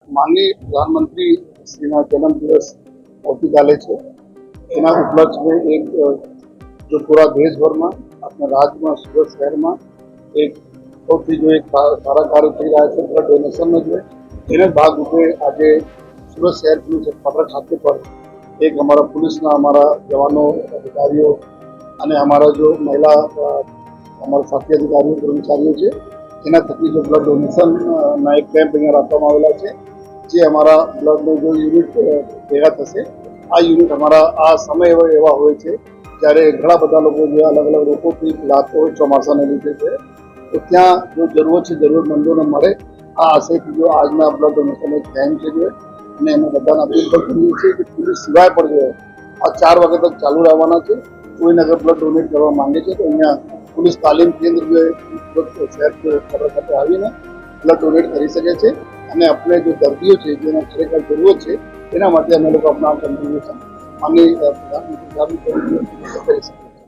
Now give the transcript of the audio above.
माननीय प्रधानमंत्री श्रीना जन्म दिवस આવતીકાલે છે એના ઉપલક્ષમાં એક જો પૂરા દેશભરમાં આપણા રાજ્યમાં સુરત શહેરમાં એક સૌથી જો એક સારા કાર્ય થઈ રહ્યા છે બ્લડ ડોનેશનનો જોઈએ એને ભાગરૂપે આજે સુરત શહેર પોલીસ હેડક્વાર્ટર ખાતે પર એક અમારા પોલીસના અમારા જવાનો અધિકારીઓ અને અમારા જો મહિલા અમારા સાથી અધિકારીઓ કર્મચારીઓ છે એના થકી જો બ્લડ ડોનેશનના એક કેમ્પ અહીંયા રાખવામાં આવેલા છે જે અમારા બ્લડનો જો યુનિટ ભેગા થશે આ યુનિટ અમારા આ સમય એવા હોય છે જ્યારે ઘણા બધા લોકો જે અલગ અલગ રોગોથી પીડાતો હોય ચોમાસાને લીધે છે તો ત્યાં જો જરૂર છે જરૂરતમંદોને મળે આ આશયથી જો આજના બ્લડ ડોનેશન એક કેમ્પ છે જો અને એમાં બધાને અપીલ પણ કરીએ છીએ કે પોલીસ સિવાય પણ જો આ 4 વાગ્યા તક ચાલુ રહેવાના છે કોઈને અગર બ્લડ ડોનેટ કરવા માંગે છે તો અહીંયા પોલીસ તાલીમ કેન્દ્ર જે શહેર ખબર ખાતે આવીને બ્લડ ડોનેટ કરી શકે છે અને આપણે જો દર્દીઓ છે જેને ખરેખર જરૂરત છે એના માટે અમે લોકો આપણા કન્ટ્રીબ્યુશન આની પ્રધાનમંત્રી કરી શકીએ